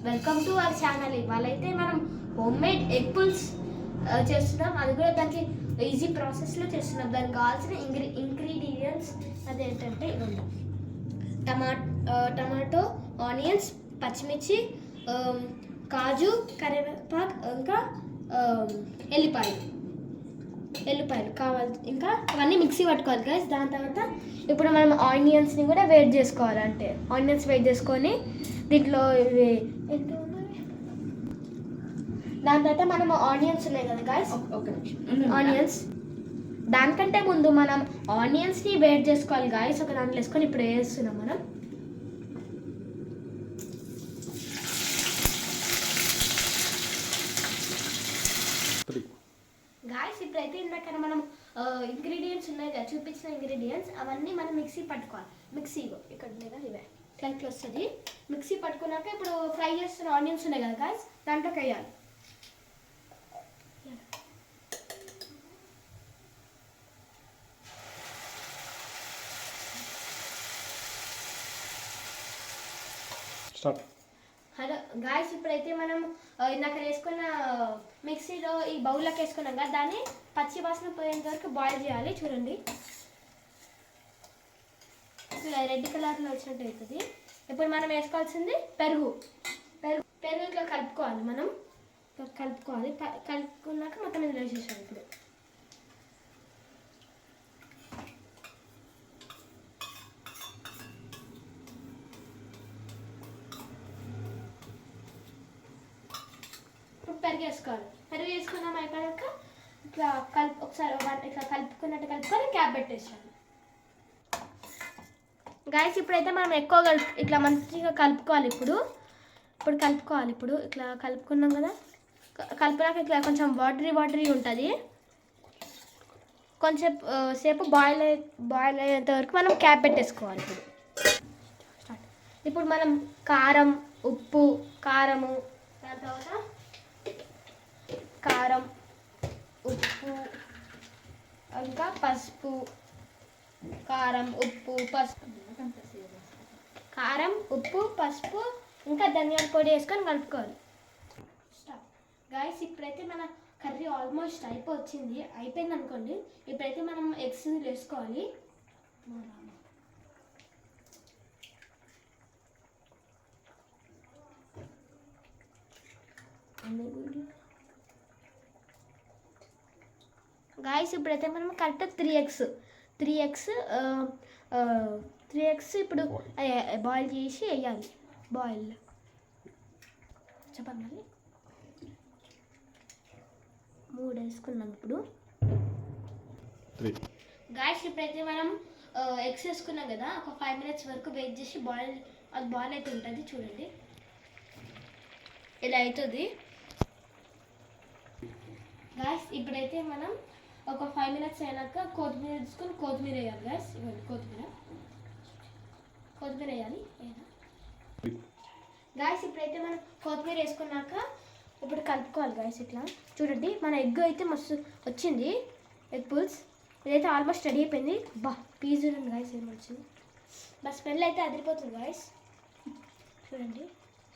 Welcome to our channel. ఇవాళైతే మనం home made egg pulls చేస్తున్నాం. అది కూడా దానికి ఈజీ ప్రాసెస్లో చేస్తున్నాం. దానికి కావాల్సిన ఇంగ్రీడియంట్స్ అదేంటంటే ఇవ్వండి: టమాటో, ఆనియన్స్, పచ్చిమిర్చి, కాజు, కరివేపాకు, ఇంకా ఎల్లిపాయలు కావాలి. ఇంకా అవన్నీ మిక్సీ పట్టుకోవాలి గైస్. దాని తర్వాత ఇప్పుడు మనం ఆనియన్స్ని కూడా వేట్ చేసుకోవాలి. అంటే ఆనియన్స్ వేట్ చేసుకొని దీంట్లో ఇవి దాని తర్వాత మనం ఆనియన్స్ ఉన్నాయి కదా గైస్, ఆనియన్స్ దానికంటే ముందు మనం ఆనియన్స్ని వేట్ చేసుకోవాలి గైస్. ఒక దాంట్లో వేసుకొని ఇప్పుడు వేస్తున్నాం మనం. గాయస్ ఇప్పుడైతే ఇందాక మనం ఇంగ్రీడియంట్స్ ఉన్నాయి కదా, చూపించిన ఇంగ్రీడియంట్స్ అవన్నీ మనం మిక్సీ పట్టుకోవాలి. మిక్సీలో ఇక్కడ లేదా ఇవే ఇట్లా వస్తుంది. మిక్సీ పట్టుకున్నాక ఇప్పుడు ఫ్రై చేస్తున్న ఆనియన్స్ ఉన్నాయి కదా గాయస్, దాంట్లోకి వేయాలి. హలో గాయస్, ఇప్పుడైతే మనం ఇందాక వేసుకున్న మిక్సీలో ఈ బౌల్లోకి వేసుకున్నాం కదా, దాన్ని పచ్చి వాసన పోయేంత వరకు బాయిల్ చేయాలి. చూడండి ఇట్లా రెడ్ కలర్లో వచ్చినట్టు అవుతుంది. ఇప్పుడు మనం వేసుకోవాల్సింది పెరుగు ఇట్లా కలుపుకోవాలి. మనం కలుపుకున్నాక మొత్తం ఇందులో వేసేసాం. ఇప్పుడు పెరుగు వేసుకోవాలి. పెరుగు వేసుకున్నాం అయిపోయాక ఇట్లా ఒకసారి ఇట్లా కలుపుకొని క్యాప్ పెట్టేసాను గాయస్. ఇప్పుడైతే మనం ఎక్కువ ఇట్లా మంచిగా కలుపుకోవాలి. ఇప్పుడు ఇట్లా కలుపుకున్నాం కదా, కలిపినాక ఇట్లా కొంచెం వాటరీ ఉంటుంది. కొంచెం సేపు బాయిల్ అయ్యేంత వరకు మనం క్యాప్ పెట్టేసుకోవాలి. ఇప్పుడు మనం ఉప్పు, కారము, దాని తర్వాత ఇంకా పసుపు, ఇంకా ధనియాల పొడి వేసుకొని కలుపుకోవాలి. గైస్ ఇప్పుడైతే మన కర్రీ ఆల్మోస్ట్ అయిపోయింది అనుకోండి. ఇప్పుడైతే మనం ఎగ్స్ వేసుకోవాలి. గాయస్ ఇప్పుడైతే మనం కరెక్ట్ 3 ఎగ్స్ ఇప్పుడు బాయిల్ చేసి వేయాలి. చెప్పండి మళ్ళీ 3 వేసుకున్నాం. ఇప్పుడు గాయస్ ఇప్పుడైతే మనం ఎగ్స్ వేసుకున్నాం కదా, ఒక 5 minutes వరకు వెయిట్ చేసి బాయిల్ అయితే ఉంటుంది. చూడండి ఇలా అవుతుంది గాయస్. ఇప్పుడైతే మనం ఒక 5 minutes అయినాక కొత్తిమీర తీసుకొని కొత్తిమీర వేయాలి గాయస్. ఇవ్వండి కొత్తిమీర వేయాలి గాయస్. ఇప్పుడైతే మనం కొత్తిమీర వేసుకున్నాక ఇప్పుడు కలుపుకోవాలి గాయస్. ఇట్లా చూడండి మన ఎగ్ అయితే మస్తు వచ్చింది. ఎగ్ పుల్స్ ఇదైతే ఆల్మోస్ట్ రెడీ అయిపోయింది. పీస్ చూడండి గాయస్ ఏమి వచ్చింది. స్మెల్ అయితే అదిరిపోతుంది గాయస్. చూడండి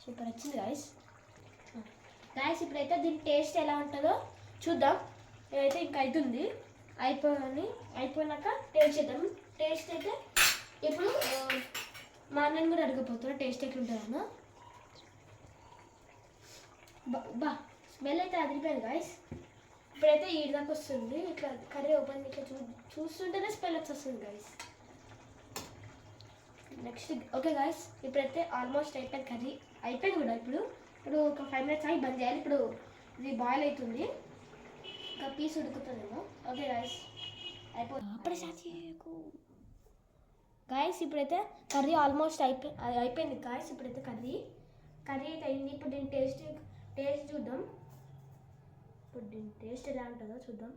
సూపర్ వచ్చింది గాయస్. ఇప్పుడైతే దీని టేస్ట్ ఎలా ఉంటుందో చూద్దాం. ఇదైతే ఇంకా అవుతుంది. అయిపోయినాక టేస్ట్ చేద్దాం. టేస్ట్ అయితే ఇప్పుడు మా అన్నని కూడా అడగపోతున్నా టేస్ట్ ఎట్లుంటుందన్నా. స్మెల్ అయితే అదిరిపోయింది గాయస్. ఇప్పుడైతే ఈ దాకా వస్తుంది. ఇట్లా కర్రీ ఓపెన్ ఇట్లా చూస్తుంటేనే స్మెల్ వచ్చేస్తుంది గాయస్. నెక్స్ట్ ఓకే గాయస్, ఇప్పుడైతే ఆల్మోస్ట్ అయిపోయింది. కర్రీ అయిపోయింది కూడా. ఇప్పుడు ఒక 5 minutes ఆగి బంద్ చేయాలి. ఇప్పుడు ఇది బాయిల్ అవుతుంది. ఇంకా పీస్ ఉడుకుతుందేమో. ఓకే గాయస్ గాయస్ ఇప్పుడైతే కర్రీ ఆల్మోస్ట్ అయిపోయింది గాయస్. ఇప్పుడైతే కర్రీ అయితే అయింది. ఇప్పుడు దీని టేస్ట్ చూద్దాం. ఇప్పుడు దీని టేస్ట్ ఎలా ఉంటుందో చూద్దాం.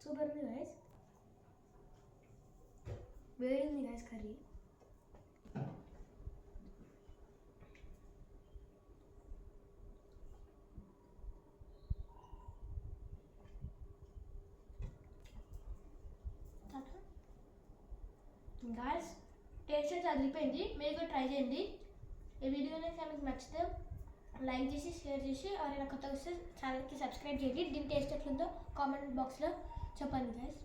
సూపర్ ఉంది గాయస్. వేడి ఉంది గాయస్ కర్రీ. గాయస్ టేస్ట్ అయితే అదిరిపోయింది. మీరు కూడా ట్రై చేయండి. ఈ వీడియో కనుక మీకు నచ్చితే లైక్ చేసి షేర్ చేసి ఎవరైనా కొత్తగా వస్తే ఛానల్కి సబ్స్క్రైబ్ చేయండి. దీని టేస్ట్ ఎట్లుందో కామెంట్ బాక్స్లో చెప్పండి గైస్.